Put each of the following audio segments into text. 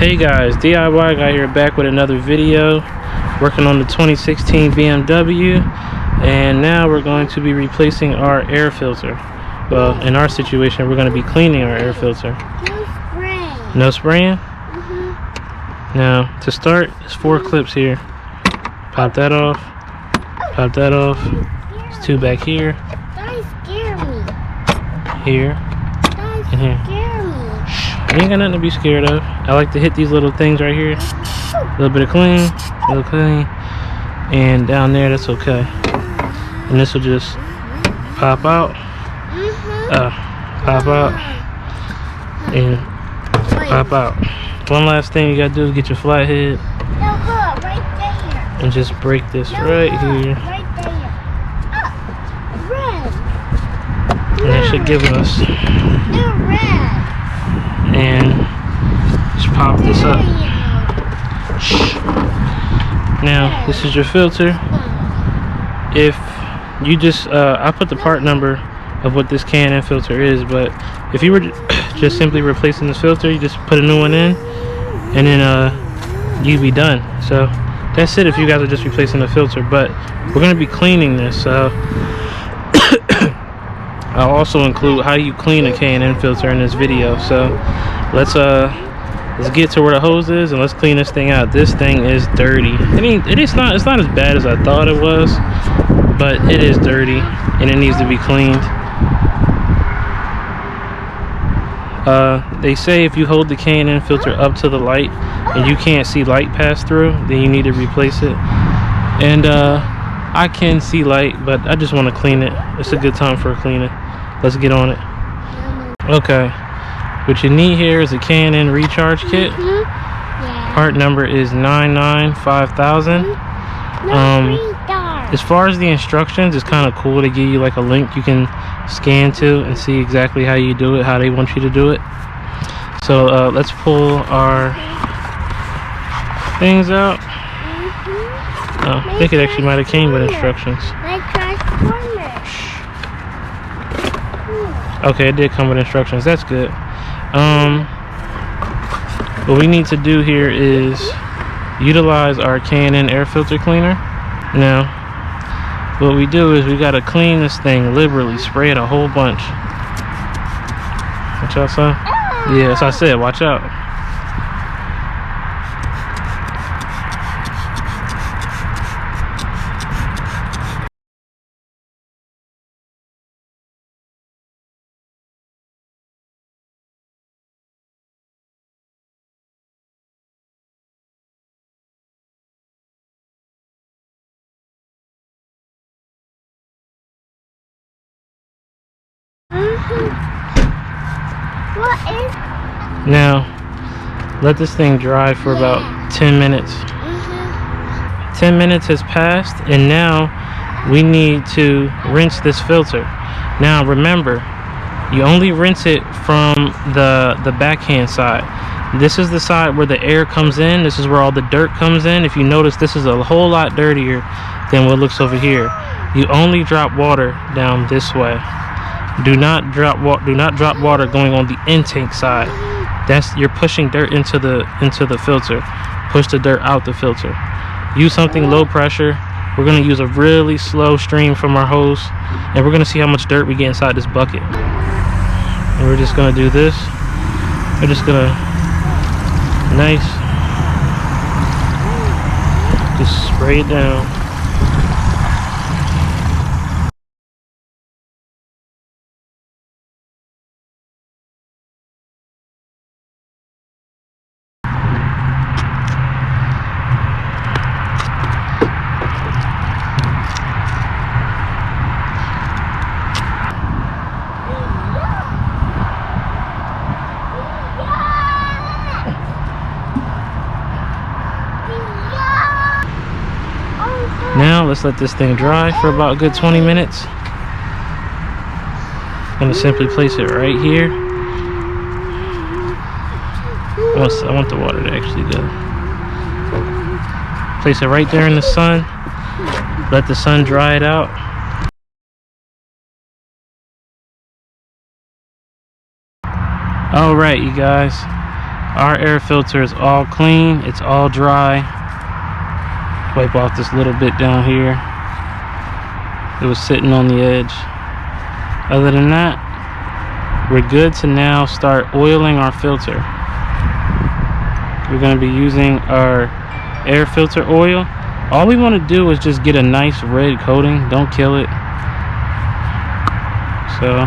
Hey guys, DIY guy here, back with another video, working on the 2016 BMW, and now we're going to be replacing our air filter. Well, in our situation, we're going to be cleaning our air filter. No spraying. No spraying? Now, to start, there's 4 clips here. Pop that off. Pop that off. There's 2 back here. Don't scare me. Here. Don't And here. scare me. You ain't got nothing to be scared of. I like to hit these little things right here. A little bit of clean, a little clean, and down there, that's okay. And this will just pop out, pop out, and pop out. One last thing you gotta do is get your flathead No, look, right there. and just break this No, right look, here. right there. Red. And that should give us, They're red. and just pop this up. Now, this is your filter. If you just, I put the part number of what this K&N filter is, but if you were just simply replacing this filter, you just put a new one in, and then you'd be done. So that's it if you guys are just replacing the filter. But we're going to be cleaning this, so I'll also include how you clean a K&N filter in this video. So let's get to where the hose is and let's clean this thing out. This thing is dirty. I mean, it's not as bad as I thought it was, but it is dirty and it needs to be cleaned. They say if you hold the K&N filter up to the light and you can't see light pass through, then you need to replace it. And I can see light, but I just want to clean it. It's a good time for a cleaning. Let's get on it. Okay, what you need here is a K&N Recharge kit. Part number is 995,000. As far as the instructions, it's kind of cool. They give you like a link you can scan to and see exactly how you do it, how they want you to do it. So let's pull our things out. Oh, I think it actually might have came with instructions. Okay, it did come with instructions. That's good. What we need to do here is utilize our K&N air filter cleaner. Now, what we do is we got to clean this thing liberally, spray it a whole bunch. Watch out, son. Yeah, as I said, watch out. What is? Now, let this thing dry for about 10 minutes. 10 minutes has passed, and now we need to rinse this filter. Now, remember, you only rinse it from the backhand side. This is the side where the air comes in. This is where all the dirt comes in. If you notice, this is a whole lot dirtier than what looks over here. You only drop water down this way. Do not drop water going on the intake side. You're pushing dirt into the filter. Push the dirt out the filter. Use something low pressure. We're going to use a really slow stream from our hose, and we're going to see how much dirt we get inside this bucket. And we're just going to do this. We're just going to just spray it down. Now let's let this thing dry for about a good 20 minutes. I'm gonna simply place it right here. I want the water to actually go. Place it right there in the sun. Let the sun dry it out. Alright, you guys, Our air filter is all clean, it's all dry. Wipe off this little bit down here. It was sitting on the edge. Other than that, we're good to now start oiling our filter. We're going to be using our air filter oil. All we want to do is just get a nice red coating. Don't kill it. So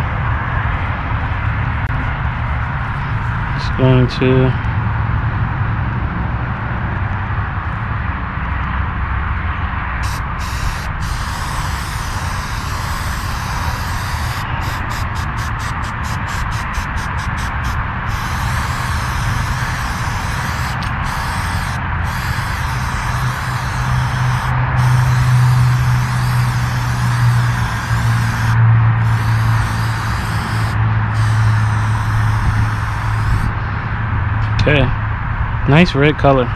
it's going to okay, nice red color.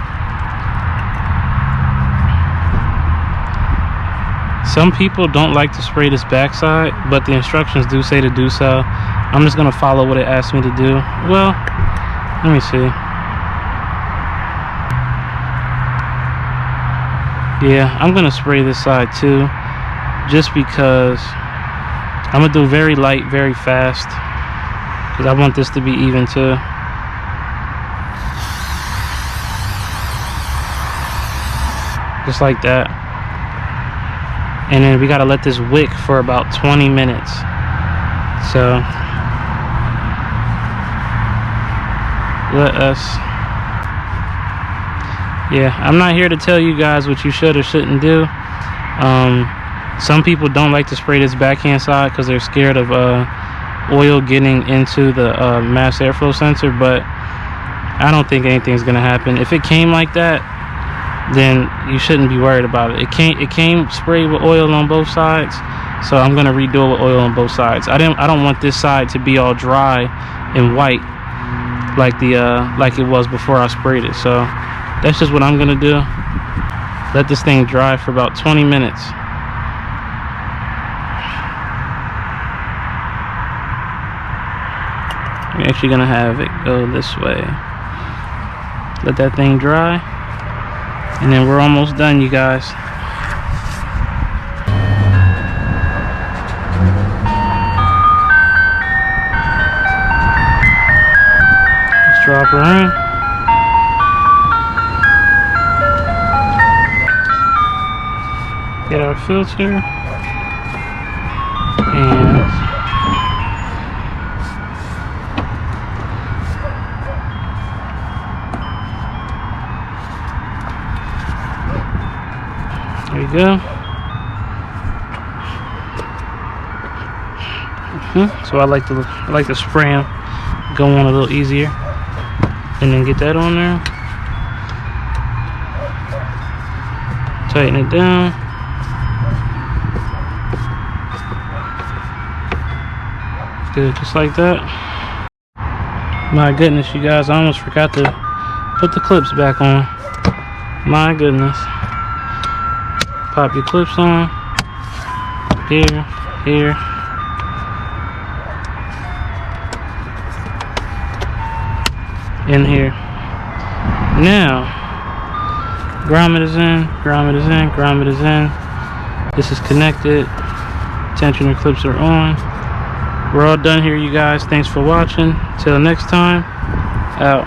Some people don't like to spray this backside, but the instructions do say to do so. I'm just gonna follow what it asks me to do. Well, let me see. Yeah, I'm gonna spray this side too, just because I'm gonna do very light, very fast, because I want this to be even too. Just like that. And then we gotta let this wick for about 20 minutes. So let us, yeah, I'm not here to tell you guys what you should or shouldn't do. Some people don't like to spray this backhand side because they're scared of oil getting into the mass airflow sensor, but I don't think anything's gonna happen. If it came like that, then you shouldn't be worried about it. It came sprayed with oil on both sides, so I'm gonna redo it with oil on both sides. I don't want this side to be all dry and white like it was before I sprayed it. So that's just what I'm gonna do. Let this thing dry for about 20 minutes. We're actually gonna have it go this way. Let that thing dry. And then we're almost done, you guys. Let's drop her in. Get our filter. And there you go. So I like to spray them, go on a little easier, and then get that on there. Tighten it down. Good, just like that. My goodness, you guys, I almost forgot to put the clips back on. My goodness. Pop your clips on. Here, here. In here. Now, grommet is in, grommet is in, grommet is in. This is connected. Tensioner clips are on. We're all done here, you guys. Thanks for watching. Till next time, out.